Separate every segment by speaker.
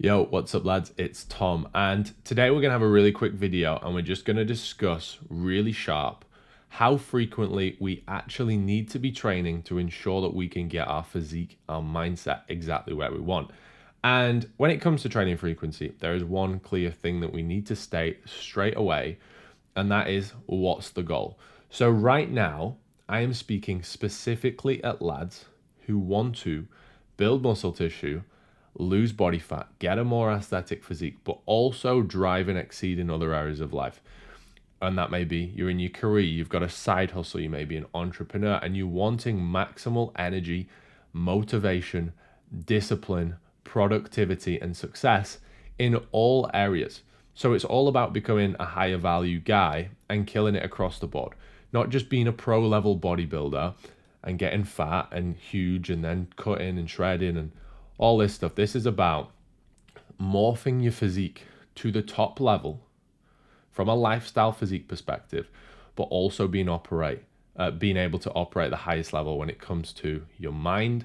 Speaker 1: Yo, what's up lads? It's Tom, and today we're gonna have a really quick video and we're just gonna discuss really sharp how frequently we actually need to be training to ensure that we can get our physique, our mindset exactly where we want. And when it comes to training frequency, there is one clear thing that we need to state straight away, and that is what's the goal. So right now, I am speaking specifically at lads who want to build muscle tissue, lose body fat, get a more aesthetic physique, but also drive and exceed in other areas of life. And that may be you're in your career, you've got a side hustle, you may be an entrepreneur, and you're wanting maximal energy, motivation, discipline, productivity, and success in all areas. So it's all about becoming a higher value guy and killing it across the board, not just being a pro level bodybuilder and getting fat and huge and then cutting and shredding and all this stuff. This is about morphing your physique to the top level from a lifestyle physique perspective, but also being able to operate the highest level when it comes to your mind,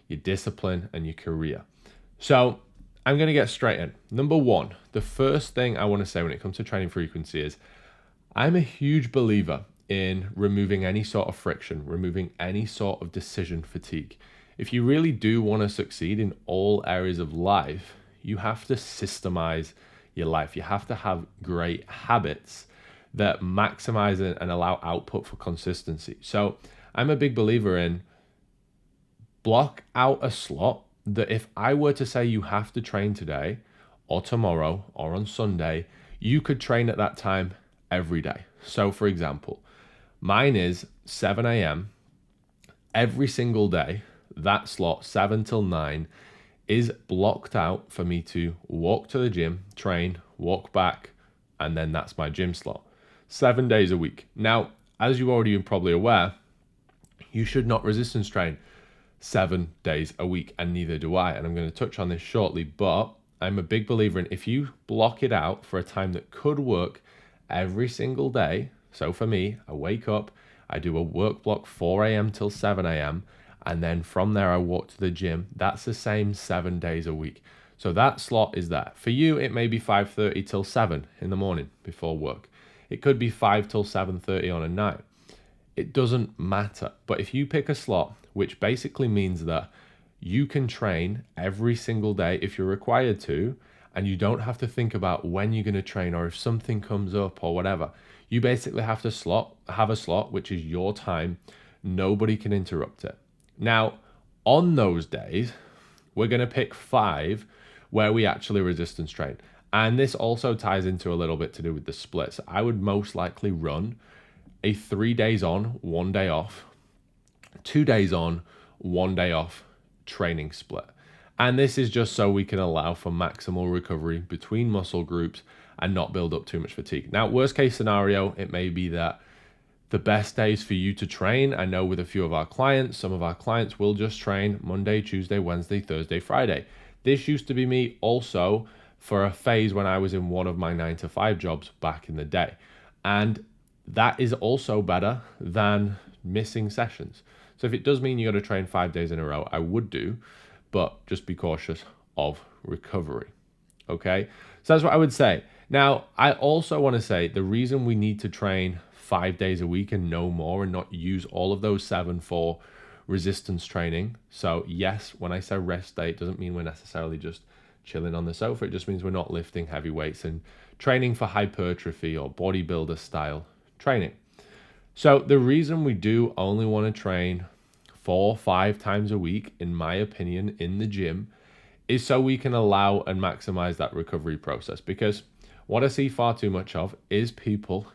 Speaker 1: your discipline, and your career. So I'm going to get straight in. Number one, the first thing I want to say when it comes to training frequency is I'm a huge believer in removing any sort of friction, removing any sort of decision fatigue. If you really do want to succeed in all areas of life, you have to systemize your life. You have to have great habits that maximize and allow output for consistency. So I'm a big believer in block out a slot that if I were to say you have to train today or tomorrow or on Sunday, you could train at that time every day. So for example, mine is 7 a.m. every single day. That slot, 7 till 9, is blocked out for me to walk to the gym, train, walk back, and then that's my gym slot. 7 days a week. Now, as you already probably aware, you should not resistance train 7 days a week, and neither do I. And I'm going to touch on this shortly, but I'm a big believer in if you block it out for a time that could work every single day. So for me, I wake up, I do a work block 4 a.m. till 7 a.m. And then from there, I walk to the gym. That's the same 7 days a week. So that slot is there. For you, it may be 5:30 till 7 in the morning before work. It could be 5 till 7:30 on a night. It doesn't matter. But if you pick a slot, which basically means that you can train every single day if you're required to, and you don't have to think about when you're going to train or if something comes up or whatever. You basically have a slot, which is your time. Nobody can interrupt it. Now, on those days, we're going to pick 5 where we actually resistance train. And this also ties into a little bit to do with the splits. I would most likely run a 3 days on, 1 day off, 2 days on, 1 day off training split. And this is just so we can allow for maximal recovery between muscle groups and not build up too much fatigue. Now, worst case scenario, it may be that the best days for you to train, I know with a few of our clients, some of our clients will just train Monday, Tuesday, Wednesday, Thursday, Friday. This used to be me also for a phase when I was in one of my 9-to-5 jobs back in the day. And that is also better than missing sessions. So if it does mean you got to train 5 days in a row, I would do, but just be cautious of recovery. Okay, so that's what I would say. Now, I also want to say the reason we need to train 5 days a week and no more and not use all of those 7 for resistance training. So yes, when I say rest day, it doesn't mean we're necessarily just chilling on the sofa. It just means we're not lifting heavy weights and training for hypertrophy or bodybuilder style training. So the reason we do only want to train 4-5 times a week, in my opinion, in the gym, is so we can allow and maximize that recovery process. Because what I see far too much of is people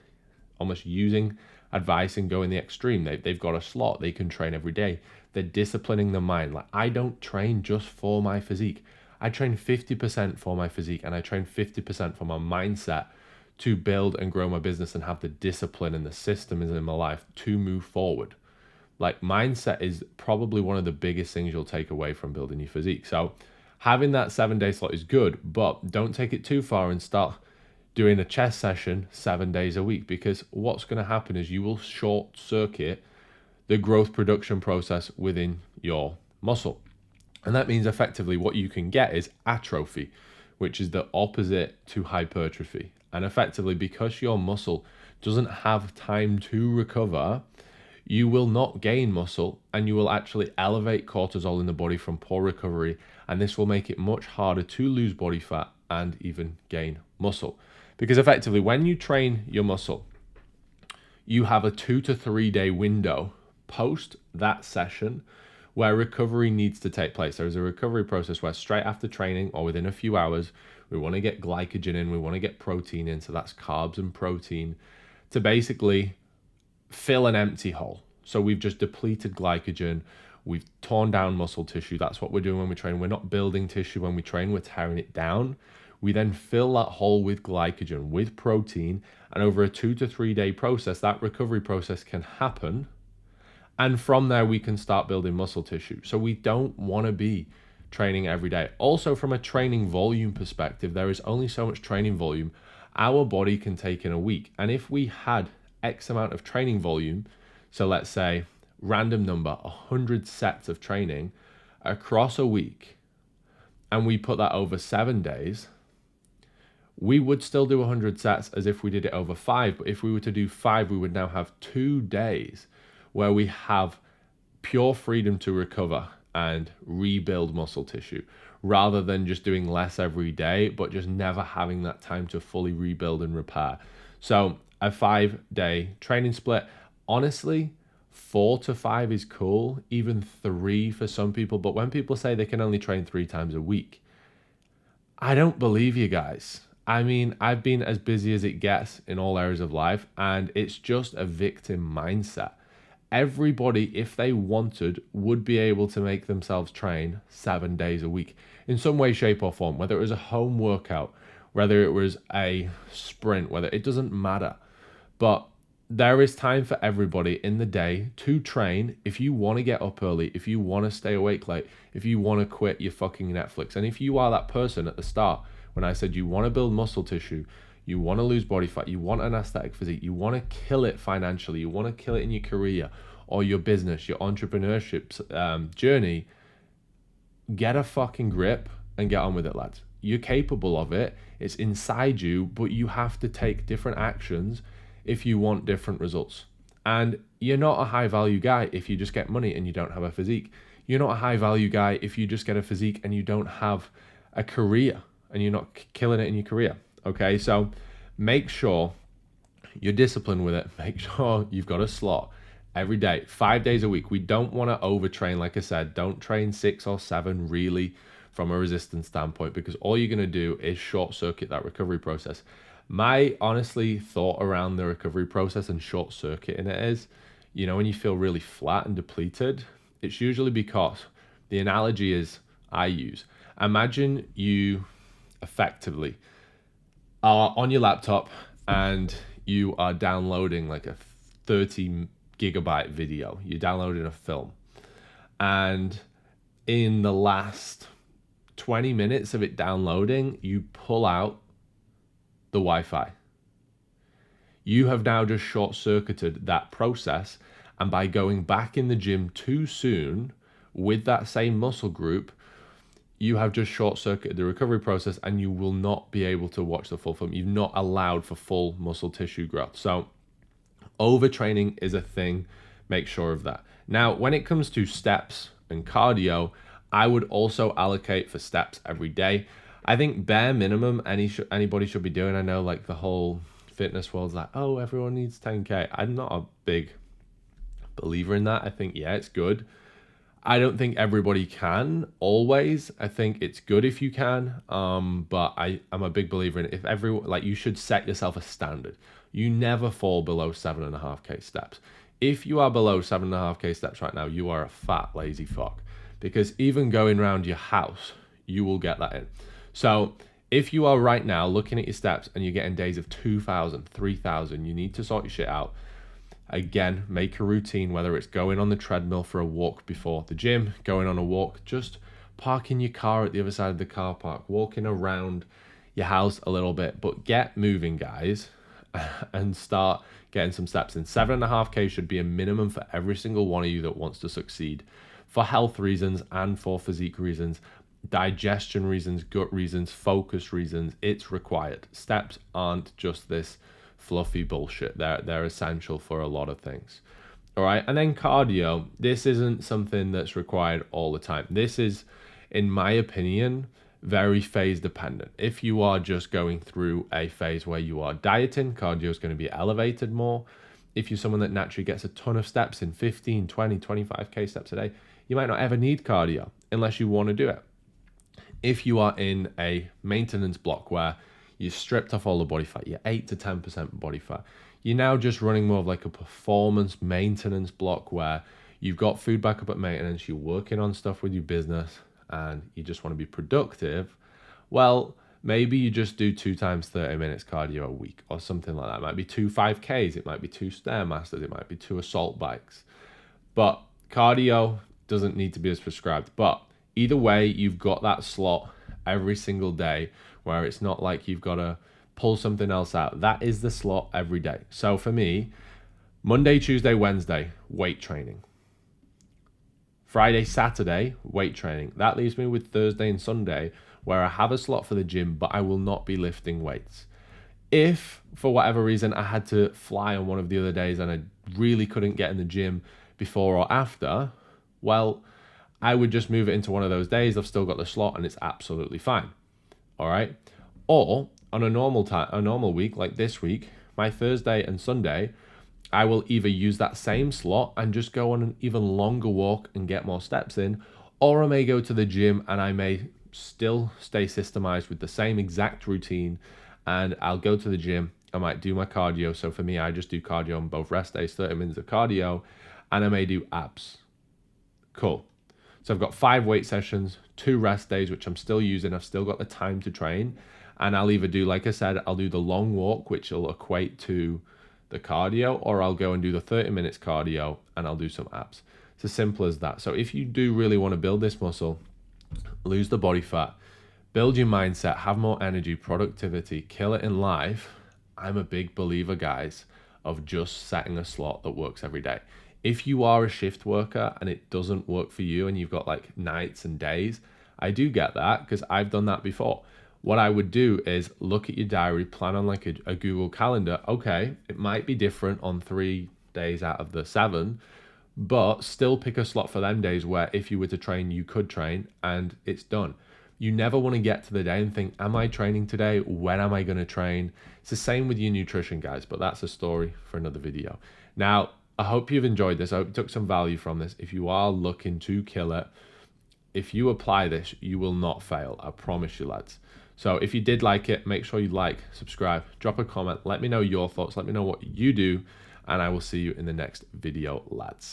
Speaker 1: almost using advice and going the extreme. They've got a slot, they can train every day. They're disciplining the mind. Like, I don't train just for my physique. I train 50% for my physique and I train 50% for my mindset to build and grow my business and have the discipline and the systems in my life to move forward. Like, mindset is probably one of the biggest things you'll take away from building your physique. So having that 7-day slot is good, but don't take it too far and start doing a chest session 7 days a week, because what's going to happen is you will short circuit the growth production process within your muscle. And that means effectively what you can get is atrophy, which is the opposite to hypertrophy. And effectively, because your muscle doesn't have time to recover, you will not gain muscle and you will actually elevate cortisol in the body from poor recovery. And this will make it much harder to lose body fat and even gain muscle. Because effectively, when you train your muscle, you have a 2 to 3 day window post that session where recovery needs to take place. There's a recovery process where straight after training or within a few hours, we want to get glycogen in, we want to get protein in. So that's carbs and protein to basically fill an empty hole. So we've just depleted glycogen, we've torn down muscle tissue. That's what we're doing when we train. We're not building tissue when we train, we're tearing it down. We then fill that hole with glycogen, with protein, and over a 2 to 3 day process, that recovery process can happen. And from there, we can start building muscle tissue. So we don't want to be training every day. Also, from a training volume perspective, there is only so much training volume our body can take in a week. And if we had X amount of training volume, so let's say random number, 100 sets of training across a week, and we put that over 7 days, we would still do 100 sets as if we did it over 5. But if we were to do 5, we would now have 2 days where we have pure freedom to recover and rebuild muscle tissue, rather than just doing less every day, but just never having that time to fully rebuild and repair. So a 5 day training split, honestly, 4 to 5 is cool, even 3 for some people. But when people say they can only train 3 times a week, I don't believe you guys. I mean, I've been as busy as it gets in all areas of life, and it's just a victim mindset. Everybody, if they wanted, would be able to make themselves train 7 days a week in some way, shape, or form, whether it was a home workout, whether it was a sprint, whether it doesn't matter. But there is time for everybody in the day to train. If you want to get up early, if you want to stay awake late, if you want to quit your fucking Netflix, and if you are that person at the start, when I said you want to build muscle tissue, you want to lose body fat, you want an aesthetic physique, you want to kill it financially, you want to kill it in your career or your business, your entrepreneurship journey, get a fucking grip and get on with it, lads. You're capable of it. It's inside you, but you have to take different actions if you want different results. And you're not a high value guy if you just get money and you don't have a physique. You're not a high value guy if you just get a physique and you don't have a career and you're not killing it in your career. Okay, so make sure you're disciplined with it. Make sure you've got a slot every day, 5 days a week. We don't want to overtrain. Like I said, don't train 6 or 7 really from a resistance standpoint, because all you're going to do is short circuit that recovery process. My honestly thought around the recovery process and short circuiting it is, you know, when you feel really flat and depleted, it's usually because the analogy is I use. Imagine you effectively are on your laptop and you are downloading like a 30 gigabyte video. You're downloading a film. And in the last 20 minutes of it downloading, you pull out the Wi-Fi. You have now just short-circuited that process, and by going back in the gym too soon with that same muscle group, you have just short-circuited the recovery process and you will not be able to watch the full film. You've not allowed for full muscle tissue growth. So overtraining is a thing. Make sure of that. Now, when it comes to steps and cardio, I would also allocate for steps every day. I think bare minimum anybody should be doing. I know like the whole fitness world's like, oh, everyone needs 10K. I'm not a big believer in that. I think, yeah, it's good. I don't think everybody can always. I think it's good if you can, but I'm a big believer in it. If everyone, like, you should set yourself a standard. You never fall below 7.5K steps. If you are below 7.5K steps right now, you are a fat, lazy fuck. Because even going around your house, you will get that in. So if you are right now looking at your steps and you're getting days of 2,000, 3,000, you need to sort your shit out. Again, make a routine, whether it's going on the treadmill for a walk before the gym, going on a walk, just parking your car at the other side of the car park, walking around your house a little bit, but get moving, guys, and start getting some steps in. 7.5K should be a minimum for every single one of you that wants to succeed for health reasons and for physique reasons. digestion reasons, gut reasons, focus reasons, it's required. Steps aren't just this fluffy bullshit. They're essential for a lot of things. All right. And then cardio, this isn't something that's required all the time. This is, in my opinion, very phase dependent. If you are just going through a phase where you are dieting, cardio is going to be elevated more. If you're someone that naturally gets a ton of steps in 15, 20, 25K steps a day, you might not ever need cardio unless you want to do it. If you are in a maintenance block where you stripped off all the body fat, you're 8 to 10% body fat, you're now just running more of like a performance maintenance block where you've got food back up at maintenance, you're working on stuff with your business, and you just want to be productive, well, maybe you just do 2 times 30 minutes cardio a week or something like that. It might be 2 5Ks, it might be 2 Stairmasters, it might be 2 assault bikes. But cardio doesn't need to be as prescribed. But either way, you've got that slot every single day where it's not like you've got to pull something else out. That is the slot every day. So for me, Monday, Tuesday, Wednesday, weight training. Friday, Saturday, weight training. That leaves me with Thursday and Sunday where I have a slot for the gym, but I will not be lifting weights. If, for whatever reason, I had to fly on one of the other days and I really couldn't get in the gym before or after, well, I would just move it into one of those days. I've still got the slot and it's absolutely fine. All right. Or on a normal week like this week, my Thursday and Sunday, I will either use that same slot and just go on an even longer walk and get more steps in, or I may go to the gym and I may still stay systemized with the same exact routine, and I'll go to the gym. I might do my cardio. So for me, I just do cardio on both rest days, 30 minutes of cardio, and I may do abs. Cool. So I've got 5 weight sessions, 2 rest days, which I'm still using. I've still got the time to train. And I'll either do, like I said, I'll do the long walk, which will equate to the cardio, or I'll go and do the 30 minutes cardio and I'll do some abs. It's as simple as that. So if you do really want to build this muscle, lose the body fat, build your mindset, have more energy, productivity, kill it in life, I'm a big believer, guys, of just setting a slot that works every day. If you are a shift worker and it doesn't work for you and you've got like nights and days, I do get that because I've done that before. What I would do is look at your diary, plan on like a Google Calendar. Okay, it might be different on 3 days out of the 7, but still pick a slot for them days where if you were to train, you could train and it's done. You never want to get to the day and think, am I training today? When am I going to train? It's the same with your nutrition, guys, but that's a story for another video. Now, I hope you've enjoyed this. I hope you took some value from this. If you are looking to kill it, if you apply this, you will not fail. I promise you, lads. So if you did like it, make sure you like, subscribe, drop a comment. Let me know your thoughts. Let me know what you do, and I will see you in the next video, lads.